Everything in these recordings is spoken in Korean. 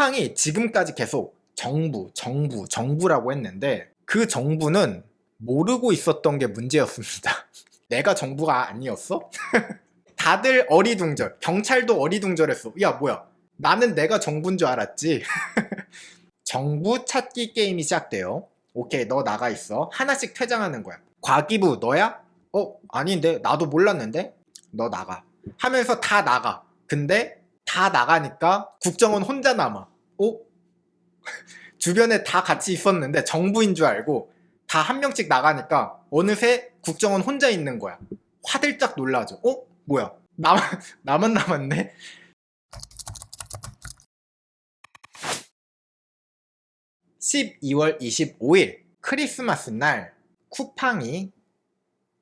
쿠팡이 지금까지 계속 정부라고 했는데 그 정부는 모르고 있었던 게 문제였습니다. 내가 정부가 아니었어? 다들 어리둥절, 경찰도 어리둥절했어. 야 뭐야, 나는 내가 정부인 줄 알았지. 정부 찾기 게임이 시작돼요. 오케이, 너 나가 있어. 하나씩 퇴장하는 거야. 과기부 너야? 아닌데, 나도 몰랐는데. 너 나가 하면서 다 나가. 근데 다 나가니까 국정원 혼자 남아. 주변에 다 같이 있었는데 정부인 줄 알고 다 한 명씩 나가니까 어느새 국정원 혼자 있는 거야. 화들짝 놀라죠. 뭐야, 나만 남았네. 12월 25일 크리스마스 날 쿠팡이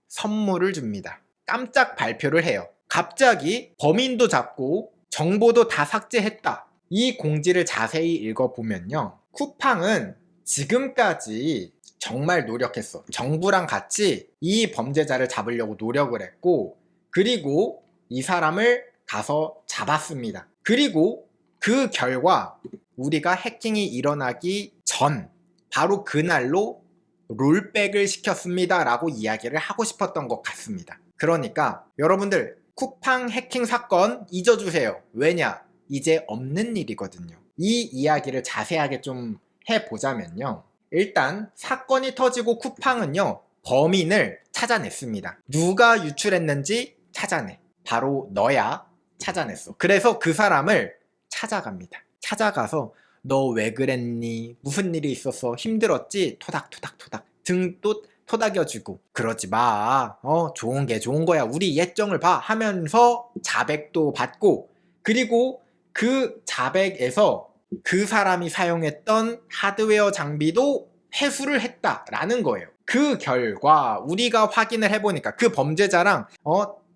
선물을 줍니다. 깜짝 발표를 해요. 갑자기 범인도 잡고 정보도 다 삭제했다. 이 공지를 자세히 읽어보면요, 쿠팡은 지금까지 정말 노력했어. 정부랑 같이 이 범죄자를 잡으려고 노력을 했고, 그리고 이 사람을 가서 잡았습니다. 그리고 그 결과 우리가 해킹이 일어나기 전 바로 그날로 롤백을 시켰습니다 라고 이야기를 하고 싶었던 것 같습니다. 그러니까 여러분들 쿠팡 해킹 사건 잊어주세요. 왜냐? 이제 없는 일이거든요. 이 이야기를 자세하게 좀 해보자면요, 일단 사건이 터지고 쿠팡은요 범인을 찾아냈습니다. 누가 유출했는지 찾아내. 바로 너야. 찾아냈어. 그래서 그 사람을 찾아갑니다. 찾아가서 너 왜 그랬니? 무슨 일이 있었어? 힘들었지? 토닥토닥토닥 등도 토닥여주고, 그러지 마. 좋은 게 좋은 거야. 우리 예정을 봐. 하면서 자백도 받고, 그리고 그 자백에서 그 사람이 사용했던 하드웨어 장비도 회수를 했다라는 거예요. 그 결과 우리가 확인을 해보니까 그 범죄자랑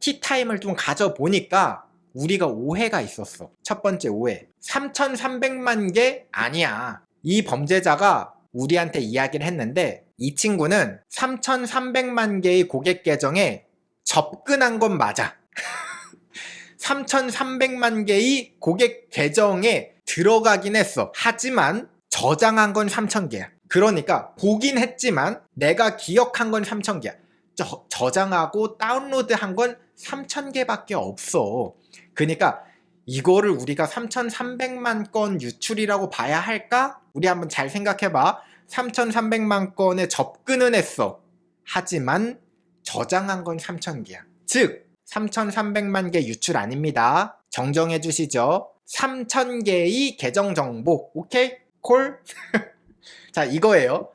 티타임을 좀 가져보니까 우리가 오해가 있었어. 첫 번째 오해, 3,300만 개 아니야. 이 범죄자가 우리한테 이야기를 했는데 이 친구는 3,300만 개의 고객 계정에 접근한 건 맞아. 3,300만 개의 고객 계정에 들어가긴 했어. 하지만 저장한 건 3,000개야. 그러니까 보긴 했지만 내가 기억한 건 3,000개야. 저장하고 다운로드한 건 3,000개밖에 없어. 그러니까 이거를 우리가 3,300만 건 유출이라고 봐야 할까? 우리 한번 잘 생각해봐. 3,300만 건에 접근은 했어. 하지만 저장한 건 3,000개야. 즉 3,300만 개 유출 아닙니다. 정정해 주시죠. 3,000개의 계정 정보. 오케이? 콜? 자, 이거예요.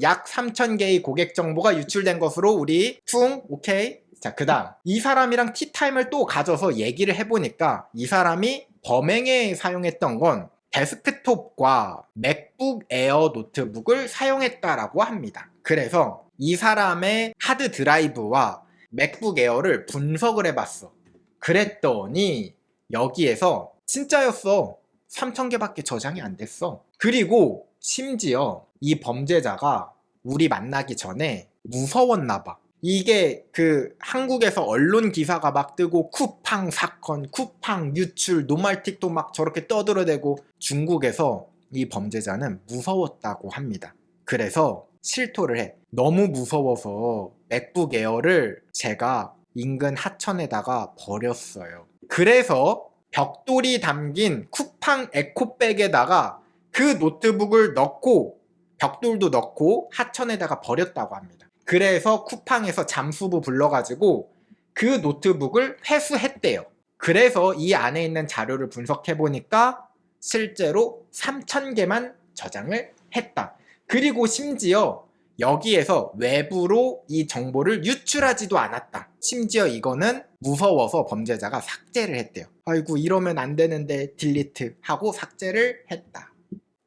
약 3,000개의 고객 정보가 유출된 것으로 우리 퉁. 오케이? 자, 그 다음 이 사람이랑 티타임을 또 가져서 얘기를 해보니까 이 사람이 범행에 사용했던 건 데스크톱과 맥북 에어 노트북을 사용했다라고 합니다. 그래서 이 사람의 하드 드라이브와 맥북 에어를 분석을 해봤어. 그랬더니 여기에서 진짜였어. 3,000개밖에 저장이 안 됐어. 그리고 심지어 이 범죄자가 우리 만나기 전에 무서웠나봐. 이게 그 한국에서 언론 기사가 막 뜨고 쿠팡 사건, 쿠팡 유출, 노말틱도 막 저렇게 떠들어대고, 중국에서 이 범죄자는 무서웠다고 합니다. 그래서 실토를 해. 너무 무서워서 맥북 에어를 제가 인근 하천에다가 버렸어요. 그래서 벽돌이 담긴 쿠팡 에코백에다가 그 노트북을 넣고 벽돌도 넣고 하천에다가 버렸다고 합니다. 그래서 쿠팡에서 잠수부 불러가지고 그 노트북을 회수했대요. 그래서 이 안에 있는 자료를 분석해보니까 실제로 3,000개만 저장을 했다. 그리고 심지어 여기에서 외부로 이 정보를 유출하지도 않았다. 심지어 이거는 무서워서 범죄자가 삭제를 했대요. 아이고, 이러면 안 되는데 딜리트 하고 삭제를 했다.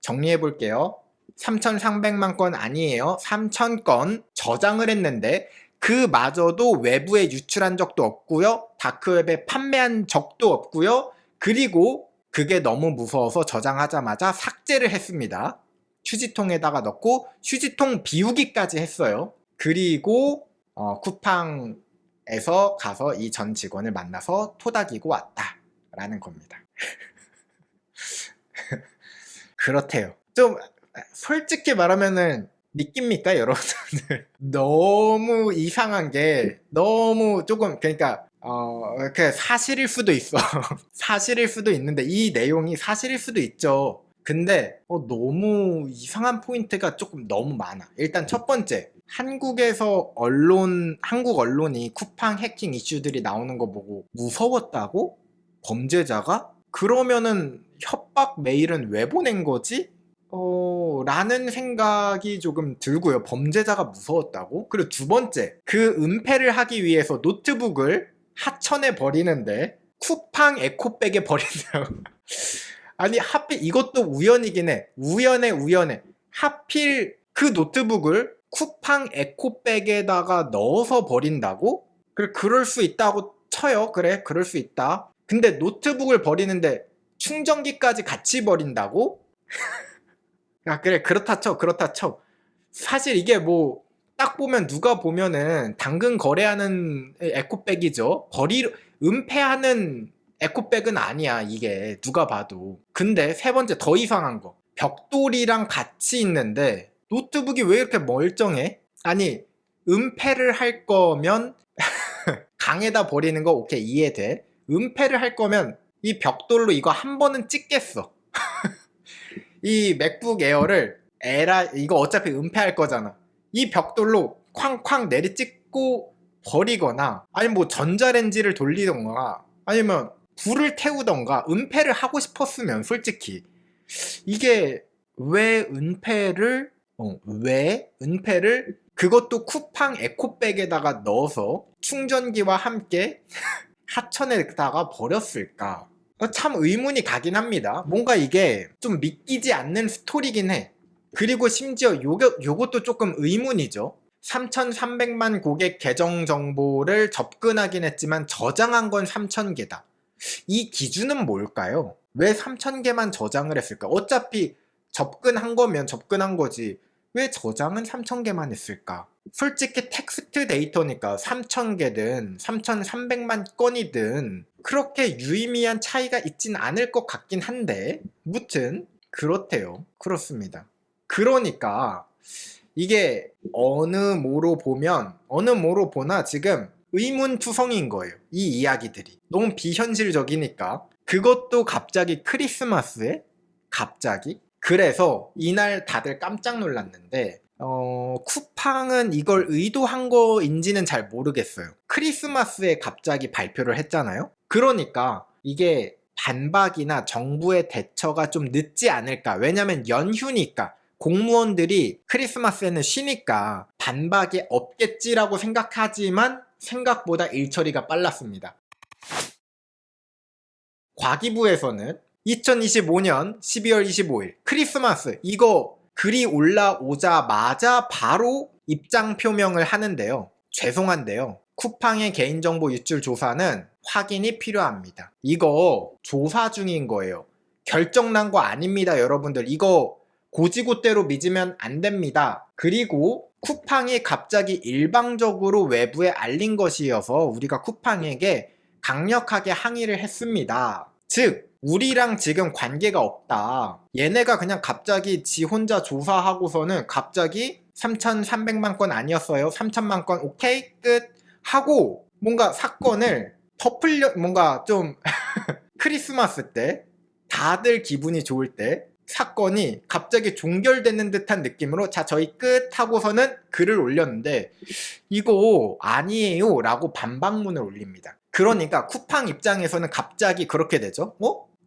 정리해볼게요. 3,300만 건 아니에요. 3,000건 저장을 했는데 그마저도 외부에 유출한 적도 없고요. 다크웹에 판매한 적도 없고요. 그리고 그게 너무 무서워서 저장하자마자 삭제를 했습니다. 휴지통에다가 넣고 휴지통 비우기까지 했어요. 그리고 쿠팡에서 가서 이 전 직원을 만나서 토닥이고 왔다 라는 겁니다. 그렇대요. 좀 솔직히 말하면은 믿깁니까 여러분들? 너무 이상한 게 너무 조금 그러니까 그 사실일 수도 있어. 사실일 수도 있는데 이 내용이 사실일 수도 있죠. 근데 너무 이상한 포인트가 조금 너무 많아. 일단 첫 번째, 한국 언론이 쿠팡 해킹 이슈들이 나오는 거 보고 무서웠다고? 범죄자가? 그러면은 협박 메일은 왜 보낸 거지? 라는 생각이 조금 들고요. 범죄자가 무서웠다고? 그리고 두 번째, 그 은폐를 하기 위해서 노트북을 하천에 버리는데 쿠팡 에코백에 버린다고. 아니 하필 이것도 우연이긴 해. 우연해. 하필 그 노트북을 쿠팡 에코백에다가 넣어서 버린다고? 그래 그럴 수 있다고 쳐요. 그래 그럴 수 있다. 근데 노트북을 버리는데 충전기까지 같이 버린다고? 야 그래 그렇다 쳐. 사실 이게 뭐 딱 보면 누가 보면은 당근 거래하는 에코백이죠. 은폐하는 에코백은 아니야 이게 누가 봐도. 근데 세 번째 더 이상한 거, 벽돌이랑 같이 있는데 노트북이 왜 이렇게 멀쩡해? 아니 은폐를 할 거면 강에다 버리는 거 오케이 이해돼. 은폐를 할 거면 이 벽돌로 이거 한 번은 찍겠어. 이 맥북 에어를 이거 어차피 은폐할 거잖아. 이 벽돌로 쾅쾅 내리 찍고 버리거나 아니면 뭐 전자레인지를 돌리던가 아니면 불을 태우던가 은폐를 하고 싶었으면 솔직히 이게 왜 은폐를 그것도 쿠팡 에코백에다가 넣어서 충전기와 함께 하천에다가 버렸을까? 참 의문이 가긴 합니다. 뭔가 이게 좀 믿기지 않는 스토리긴 해. 그리고 심지어 요것도 조금 의문이죠. 3,300만 고객 계정 정보를 접근하긴 했지만 저장한 건 3,000개다. 이 기준은 뭘까요? 왜 3,000개만 저장을 했을까? 어차피 접근한 거면 접근한 거지. 왜 저장은 3,000개만 했을까? 솔직히 텍스트 데이터니까 3,000개든 3,300만 건이든 그렇게 유의미한 차이가 있진 않을 것 같긴 한데 무튼 그렇대요. 그렇습니다. 그러니까 이게 어느 모로 보나 지금 의문투성인 거예요. 이 이야기들이 너무 비현실적이니까. 그것도 갑자기 크리스마스에 갑자기 그래서 이날 다들 깜짝 놀랐는데 쿠팡은 이걸 의도한 거인지는 잘 모르겠어요. 크리스마스에 갑자기 발표를 했잖아요. 그러니까 이게 반박이나 정부의 대처가 좀 늦지 않을까. 왜냐면 연휴니까 공무원들이 크리스마스에는 쉬니까 반박이 없겠지라고 생각하지만 생각보다 일처리가 빨랐습니다. 과기부에서는 2025년 12월 25일 크리스마스 이거 글이 올라오자마자 바로 입장 표명을 하는데요. 죄송한데요. 쿠팡의 개인정보 유출 조사는 확인이 필요합니다. 이거 조사 중인 거예요. 결정난 거 아닙니다, 여러분들. 이거 고지고대로 믿으면 안 됩니다. 그리고 쿠팡이 갑자기 일방적으로 외부에 알린 것이어서 우리가 쿠팡에게 강력하게 항의를 했습니다. 즉 우리랑 지금 관계가 없다. 얘네가 그냥 갑자기 지 혼자 조사하고서는 갑자기 3,300만 건 아니었어요. 3,000만 건 오케이 끝 하고 뭔가 사건을 뭔가 좀 크리스마스 때 다들 기분이 좋을 때 사건이 갑자기 종결되는 듯한 느낌으로 자 저희 끝 하고서는 글을 올렸는데 이거 아니에요 라고 반박문을 올립니다. 그러니까 쿠팡 입장에서는 갑자기 그렇게 되죠.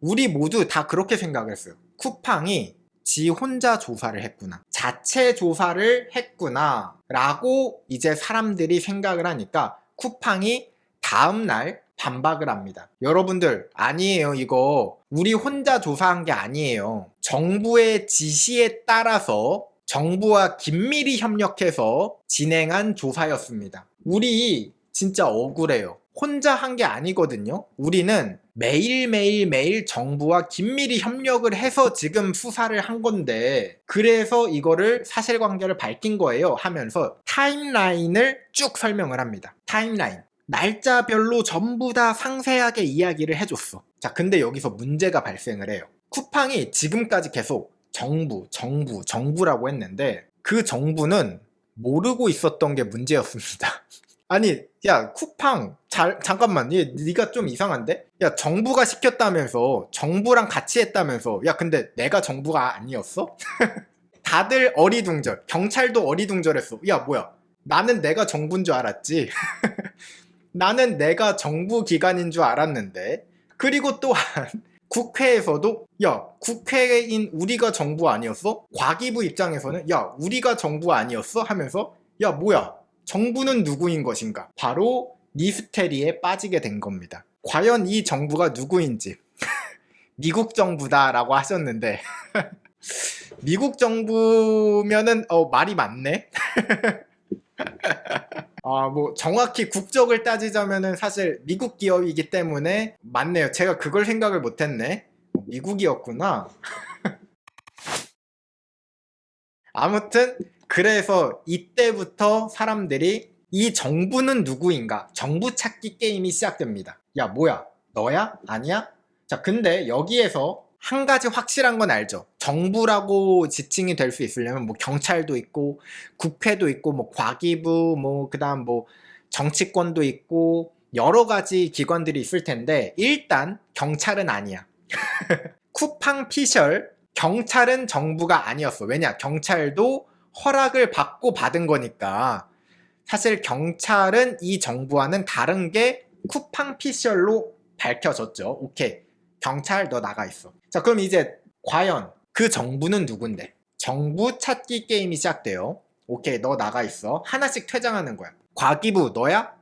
우리 모두 다 그렇게 생각을 했어요. 쿠팡이 지 혼자 조사를 했구나, 자체 조사를 했구나 라고 이제 사람들이 생각을 하니까 쿠팡이 다음날 반박을 합니다. 여러분들 아니에요. 이거 우리 혼자 조사한 게 아니에요. 정부의 지시에 따라서 정부와 긴밀히 협력해서 진행한 조사였습니다. 우리 진짜 억울해요. 혼자 한 게 아니거든요. 우리는 매일 정부와 긴밀히 협력을 해서 지금 수사를 한 건데 그래서 이거를 사실관계를 밝힌 거예요 하면서 타임라인을 쭉 설명을 합니다. 타임라인 날짜별로 전부 다 상세하게 이야기를 해줬어. 자 근데 여기서 문제가 발생을 해요. 쿠팡이 지금까지 계속 정부라고 했는데 그 정부는 모르고 있었던 게 문제였습니다. 아니 야 쿠팡 잠깐만 네가 좀 이상한데? 야 정부가 시켰다면서 정부랑 같이 했다면서 야 근데 내가 정부가 아니었어? 다들 어리둥절 경찰도 어리둥절했어. 야 뭐야 나는 내가 정부인 줄 알았지. 나는 내가 정부 기관인 줄 알았는데. 그리고 또한 국회에서도 야 국회인 우리가 정부 아니었어? 과기부 입장에서는 야 우리가 정부 아니었어? 하면서 야 뭐야 정부는 누구인 것인가? 바로 미스테리에 빠지게 된 겁니다. 과연 이 정부가 누구인지 미국 정부다라고 하셨는데 미국 정부면은 말이 많네. 뭐 정확히 국적을 따지자면은 사실 미국 기업이기 때문에 맞네요. 제가 그걸 생각을 못했네. 미국이었구나. 아무튼 그래서 이때부터 사람들이 이 정부는 누구인가? 정부 찾기 게임이 시작됩니다. 야 뭐야? 너야? 아니야? 자 근데 여기에서 한 가지 확실한 건 알죠. 정부라고 지칭이 될 수 있으려면 뭐 경찰도 있고 국회도 있고 뭐 과기부 뭐 그다음 뭐 정치권도 있고 여러 가지 기관들이 있을 텐데 일단 경찰은 아니야. 쿠팡 피셜 경찰은 정부가 아니었어. 왜냐? 경찰도 허락을 받고 받은 거니까. 사실 경찰은 이 정부와는 다른 게 쿠팡 피셜로 밝혀졌죠. 오케이. 경찰 너 나가 있어. 자 그럼 이제 과연 그 정부는 누군데? 정부 찾기 게임이 시작돼요. 오케이 너 나가 있어. 하나씩 퇴장하는 거야. 과기부 너야?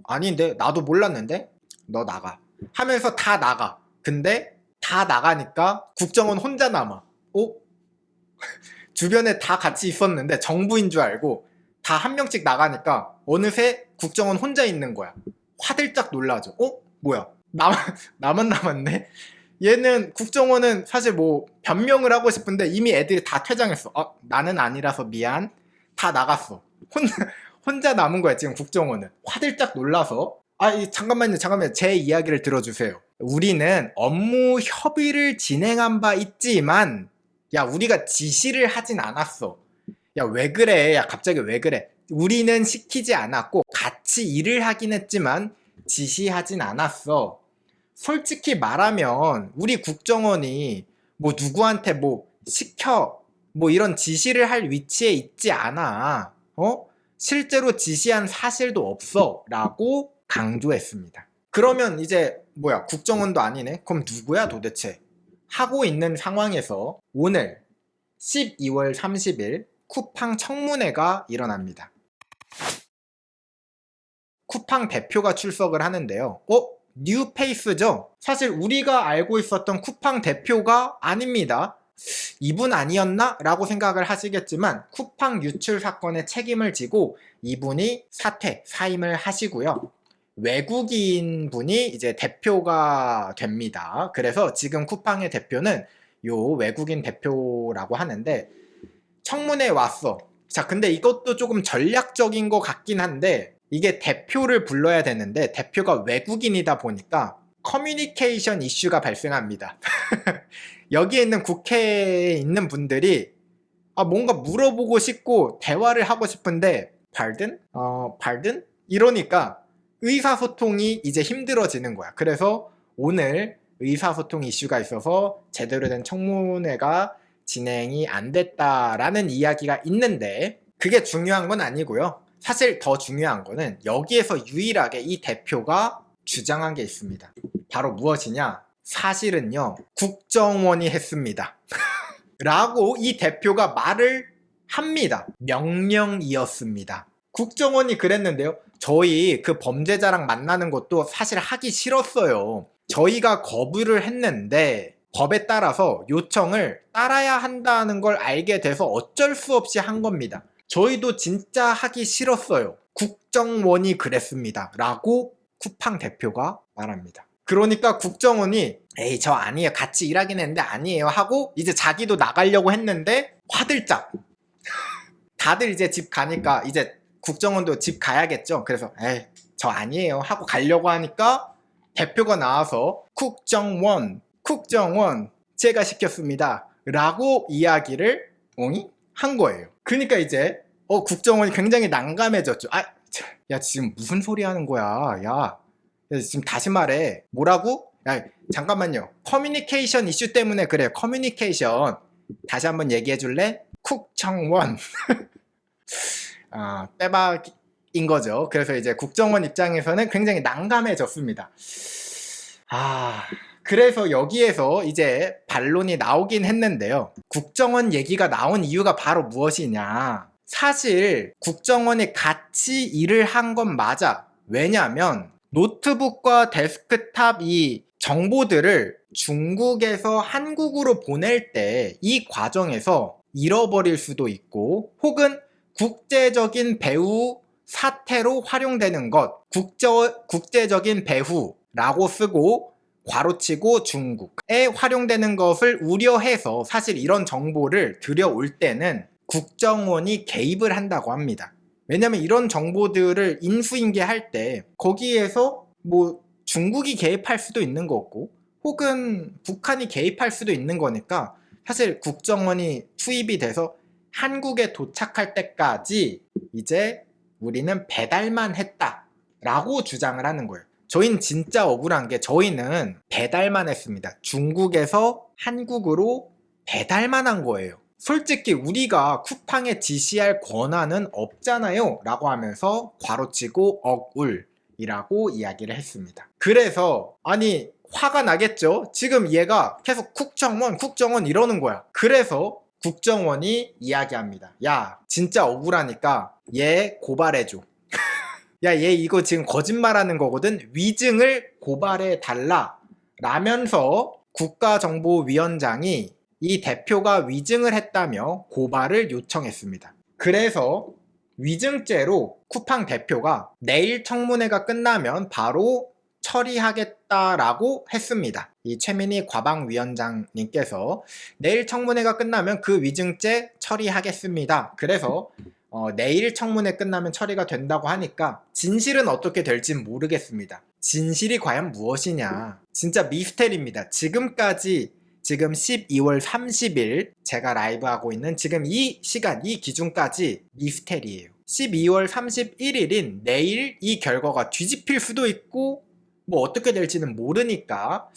아닌데 나도 몰랐는데? 너 나가. 하면서 다 나가. 근데 다 나가니까 국정원 혼자 남아. 주변에 다 같이 있었는데 정부인 줄 알고 다 한 명씩 나가니까 어느새 국정원 혼자 있는 거야. 화들짝 놀라죠. 뭐야? 나만 남았네? 얘는 국정원은 사실 뭐 변명을 하고 싶은데 이미 애들이 다 퇴장했어. 나는 아니라서 미안. 다 나갔어. 혼자 남은 거야 지금 국정원은. 화들짝 놀라서 잠깐만요. 제 이야기를 들어주세요. 우리는 업무 협의를 진행한 바 있지만 야 우리가 지시를 하진 않았어. 야 왜 그래? 야 갑자기 왜 그래? 우리는 시키지 않았고 같이 일을 하긴 했지만 지시하진 않았어. 솔직히 말하면 우리 국정원이 뭐 누구한테 뭐 시켜 뭐 이런 지시를 할 위치에 있지 않아. 실제로 지시한 사실도 없어 라고 강조했습니다. 그러면 이제 뭐야 국정원도 아니네? 그럼 누구야 도대체? 하고 있는 상황에서 오늘 12월 30일 쿠팡 청문회가 일어납니다. 쿠팡 대표가 출석을 하는데요. 뉴페이스죠? 사실 우리가 알고 있었던 쿠팡 대표가 아닙니다. 이분 아니었나? 라고 생각을 하시겠지만 쿠팡 유출 사건의 책임을 지고 이분이 사임을 하시고요. 외국인 분이 이제 대표가 됩니다. 그래서 지금 쿠팡의 대표는 요 외국인 대표라고 하는데 청문회에 왔어. 자, 근데 이것도 조금 전략적인 것 같긴 한데 이게 대표를 불러야 되는데 대표가 외국인이다 보니까 커뮤니케이션 이슈가 발생합니다. 여기에 있는 국회에 있는 분들이 뭔가 물어보고 싶고 대화를 하고 싶은데 pardon? 이러니까 의사소통이 이제 힘들어지는 거야. 그래서 오늘 의사소통 이슈가 있어서 제대로 된 청문회가 진행이 안 됐다라는 이야기가 있는데 그게 중요한 건 아니고요. 사실 더 중요한 거는 여기에서 유일하게 이 대표가 주장한 게 있습니다. 바로 무엇이냐? 사실은요, 국정원이 했습니다. 라고 이 대표가 말을 합니다. 명령이었습니다. 국정원이 그랬는데요. 저희 그 범죄자랑 만나는 것도 사실 하기 싫었어요. 저희가 거부를 했는데 법에 따라서 요청을 따라야 한다는 걸 알게 돼서 어쩔 수 없이 한 겁니다. 저희도 진짜 하기 싫었어요. 국정원이 그랬습니다. 라고 쿠팡 대표가 말합니다. 그러니까 국정원이 에이 저 아니에요. 같이 일하긴 했는데 아니에요 하고 이제 자기도 나가려고 했는데 화들짝 다들 이제 집 가니까 이제 국정원도 집 가야겠죠. 그래서 에이 저 아니에요 하고 가려고 하니까 대표가 나와서 국정원 제가 시켰습니다 라고 이야기를 한 거예요. 그러니까 이제 국정원이 굉장히 난감해졌죠. 야 지금 무슨 소리 하는 거야. 야 지금 다시 말해. 뭐라고? 야 잠깐만요. 커뮤니케이션 이슈 때문에 그래요. 커뮤니케이션. 다시 한번 얘기해 줄래? 국정원. 빼박인 거죠. 그래서 이제 국정원 입장에서는 굉장히 난감해졌습니다. 그래서 여기에서 이제 반론이 나오긴 했는데요. 국정원 얘기가 나온 이유가 바로 무엇이냐. 사실 국정원이 같이 일을 한 건 맞아. 왜냐하면 노트북과 데스크탑 이 정보들을 중국에서 한국으로 보낼 때 이 과정에서 잃어버릴 수도 있고 혹은 국제적인 배후 사태로 활용되는 것, 국제적인 배후라고 쓰고 괄호치고 중국에 활용되는 것을 우려해서 사실 이런 정보를 들여올 때는 국정원이 개입을 한다고 합니다. 왜냐면 이런 정보들을 인수인계할 때 거기에서 뭐 중국이 개입할 수도 있는 거고 혹은 북한이 개입할 수도 있는 거니까 사실 국정원이 투입이 돼서 한국에 도착할 때까지 이제 우리는 배달만 했다라고 주장을 하는 거예요. 저희는 진짜 억울한 게 저희는 배달만 했습니다. 중국에서 한국으로 배달만 한 거예요. 솔직히 우리가 쿠팡에 지시할 권한은 없잖아요 라고 하면서 괄호치고 억울이라고 이야기를 했습니다. 그래서 아니 화가 나겠죠. 지금 얘가 계속 국정원 이러는 거야. 그래서 국정원이 이야기합니다. 야 진짜 억울하니까 얘 고발해줘. 야 얘 이거 지금 거짓말하는 거거든. 위증을 고발해 달라 라면서 국가정보위원장이 이 대표가 위증을 했다며 고발을 요청했습니다. 그래서 위증죄로 쿠팡 대표가 내일 청문회가 끝나면 바로 처리하겠다라고 했습니다. 이 최민희 과방위원장님께서 내일 청문회가 끝나면 그 위증죄 처리하겠습니다. 그래서 내일 청문회 끝나면 처리가 된다고 하니까 진실은 어떻게 될진 모르겠습니다. 진실이 과연 무엇이냐. 진짜 미스테리입니다. 지금까지 지금 12월 30일 제가 라이브하고 있는 지금 이 시간 이 기준까지 미스테리예요. 12월 31일인 내일 이 결과가 뒤집힐 수도 있고 뭐 어떻게 될지는 모르니까.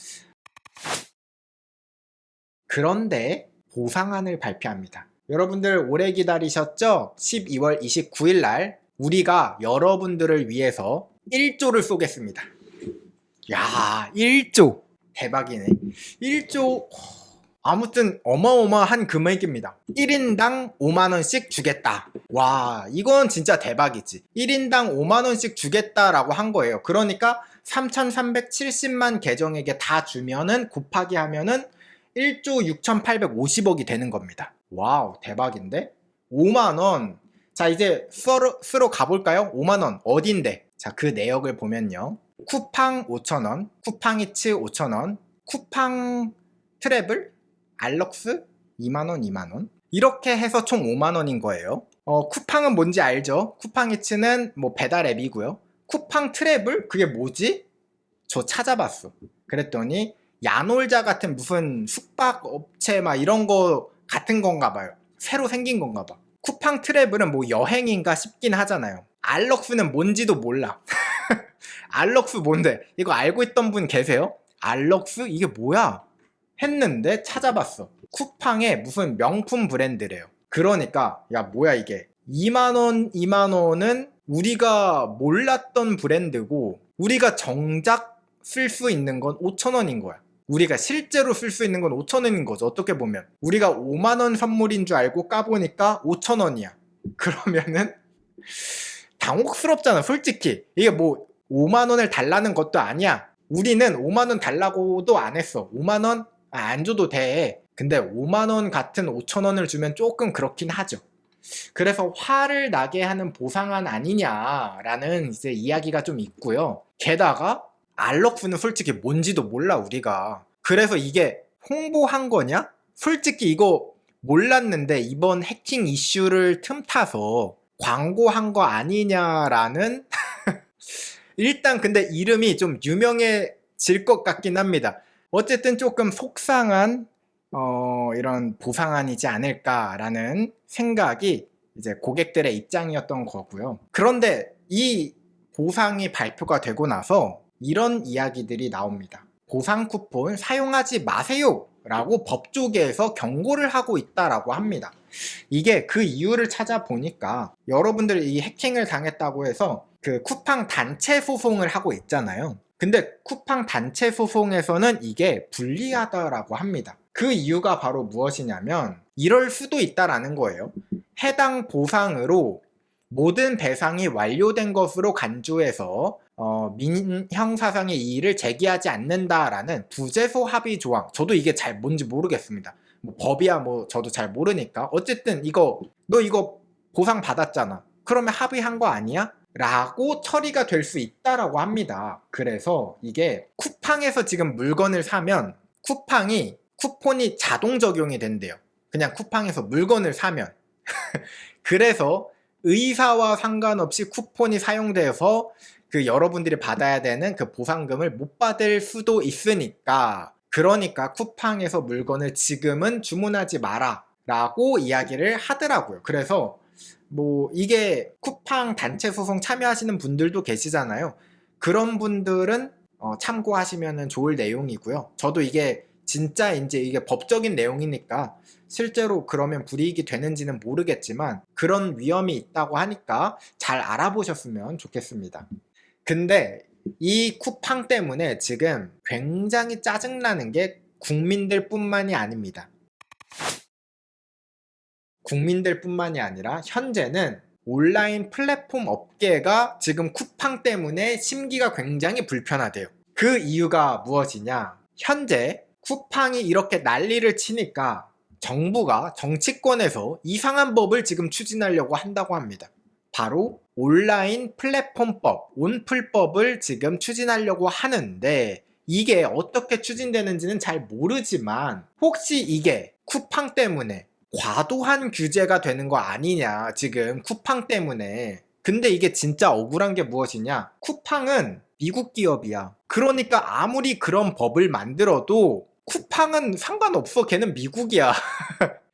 그런데 보상안을 발표합니다. 여러분들 오래 기다리셨죠? 12월 29일 날 우리가 여러분들을 위해서 1조를 쏘겠습니다. 야 1조 대박이네. 1조 아무튼 어마어마한 금액입니다. 1인당 5만원씩 주겠다. 와 이건 진짜 대박이지. 1인당 5만원씩 주겠다라고 한 거예요. 그러니까 3,370만 계정에게 다 주면은 곱하기 하면은 1조 6,850억이 되는 겁니다. 와우 대박인데? 5만원. 자 이제 쓰러 가볼까요? 5만원 어딘데? 자 그 내역을 보면요. 쿠팡 5,000원, 쿠팡이츠 5,000원, 쿠팡 트래블, 알럭스 2만원 이렇게 해서 총 5만원인 거예요. 쿠팡은 뭔지 알죠? 쿠팡이츠는 뭐 배달 앱이고요. 쿠팡 트래블? 그게 뭐지? 저 찾아봤어. 그랬더니 야놀자 같은 무슨 숙박업체 막 이런 거 같은 건가 봐요. 새로 생긴 건가 봐. 쿠팡 트래블은 뭐 여행인가 싶긴 하잖아요. 알럭스는 뭔지도 몰라. 알럭스 뭔데? 이거 알고 있던 분 계세요? 알럭스? 이게 뭐야? 했는데 찾아봤어. 쿠팡의 무슨 명품 브랜드래요. 그러니까 야 뭐야 이게 2만원은 우리가 몰랐던 브랜드고 우리가 정작 쓸 수 있는 건 5,000원인 거야. 우리가 실제로 쓸 수 있는 건 5,000원인 거죠. 어떻게 보면 우리가 5만원 선물인 줄 알고 까보니까 5,000원이야. 그러면은 당혹스럽잖아 솔직히. 이게 뭐 5만원을 달라는 것도 아니야. 우리는 5만원 달라고도 안 했어. 5만원 안 줘도 돼. 근데 5만원 같은 5,000원을 주면 조금 그렇긴 하죠. 그래서 화를 나게 하는 보상안 아니냐라는 이제 이야기가 좀 있고요. 게다가 알럭스는 솔직히 뭔지도 몰라 우리가. 그래서 이게 홍보한 거냐? 솔직히 이거 몰랐는데 이번 해킹 이슈를 틈타서 광고한 거 아니냐라는 일단 근데 이름이 좀 유명해질 것 같긴 합니다. 어쨌든 조금 속상한 이런 보상안이지 않을까라는 생각이 이제 고객들의 입장이었던 거고요. 그런데 이 보상이 발표가 되고 나서 이런 이야기들이 나옵니다. 보상 쿠폰 사용하지 마세요 라고 법조계에서 경고를 하고 있다라고 합니다. 이게 그 이유를 찾아보니까 여러분들 이 해킹을 당했다고 해서 그 쿠팡 단체 소송을 하고 있잖아요. 근데 쿠팡 단체 소송에서는 이게 불리하다라고 합니다. 그 이유가 바로 무엇이냐면 이럴 수도 있다라는 거예요. 해당 보상으로 모든 배상이 완료된 것으로 간주해서 민형사상의 이의를 제기하지 않는다라는 부재소 합의 조항. 저도 이게 잘 뭔지 모르겠습니다. 뭐 법이야 뭐 저도 잘 모르니까. 어쨌든 너 이거 보상 받았잖아. 그러면 합의한 거 아니야? 라고 처리가 될 수 있다라고 합니다. 그래서 이게 쿠팡에서 지금 물건을 사면 쿠폰이 자동 적용이 된대요. 그냥 쿠팡에서 물건을 사면. 그래서 의사와 상관없이 쿠폰이 사용돼서 그 여러분들이 받아야 되는 그 보상금을 못 받을 수도 있으니까, 그러니까 쿠팡에서 물건을 지금은 주문하지 마라 라고 이야기를 하더라고요. 그래서 뭐 이게 쿠팡 단체 소송 참여하시는 분들도 계시잖아요. 그런 분들은 참고하시면 좋을 내용이고요. 저도 이게 진짜인지 이게 법적인 내용이니까 실제로 그러면 불이익이 되는지는 모르겠지만 그런 위험이 있다고 하니까 잘 알아보셨으면 좋겠습니다. 근데 이 쿠팡 때문에 지금 굉장히 짜증나는 게 국민들 뿐만이 아닙니다. 국민들 뿐만이 아니라 현재는 온라인 플랫폼 업계가 지금 쿠팡 때문에 심기가 굉장히 불편하대요. 그 이유가 무엇이냐? 현재 쿠팡이 이렇게 난리를 치니까 정부가 정치권에서 이상한 법을 지금 추진하려고 한다고 합니다. 바로 온라인 플랫폼법, 온플법을 지금 추진하려고 하는데 이게 어떻게 추진되는지는 잘 모르지만 혹시 이게 쿠팡 때문에 과도한 규제가 되는 거 아니냐, 지금 쿠팡 때문에. 근데 이게 진짜 억울한 게 무엇이냐? 쿠팡은 미국 기업이야. 그러니까 아무리 그런 법을 만들어도 쿠팡은 상관없어. 걔는 미국이야.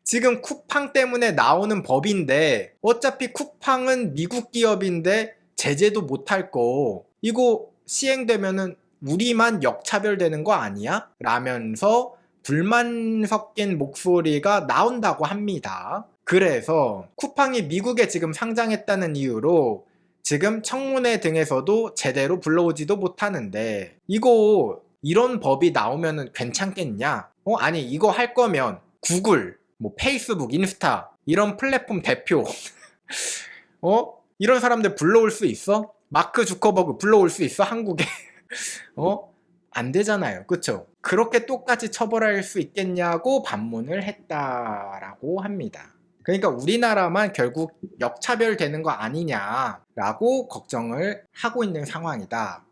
지금 쿠팡 때문에 나오는 법인데 어차피 쿠팡은 미국 기업인데 제재도 못할 거, 이거 시행되면은 우리만 역차별되는 거 아니야? 라면서 불만 섞인 목소리가 나온다고 합니다. 그래서 쿠팡이 미국에 지금 상장했다는 이유로 지금 청문회 등에서도 제대로 불러오지도 못하는데 이런 법이 나오면 괜찮겠냐? 아니 이거 할 거면 구글, 뭐 페이스북, 인스타 이런 플랫폼 대표 이런 사람들 불러올 수 있어? 마크 주커버그 불러올 수 있어? 한국에? 안 되잖아요. 그쵸? 그렇게 똑같이 처벌할 수 있겠냐고 반문을 했다라고 합니다. 그러니까 우리나라만 결국 역차별되는 거 아니냐라고 걱정을 하고 있는 상황이다.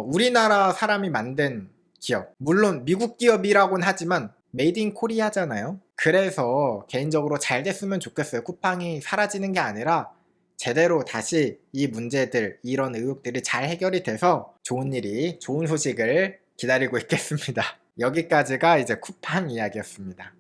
우리나라 사람이 만든 기업, 물론 미국 기업이라고는 하지만 메이드 인 코리아잖아요. 그래서 개인적으로 잘 됐으면 좋겠어요. 쿠팡이 사라지는 게 아니라 제대로 다시 이 문제들, 이런 의혹들이 잘 해결이 돼서 좋은 소식을 기다리고 있겠습니다. 여기까지가 이제 쿠팡 이야기였습니다.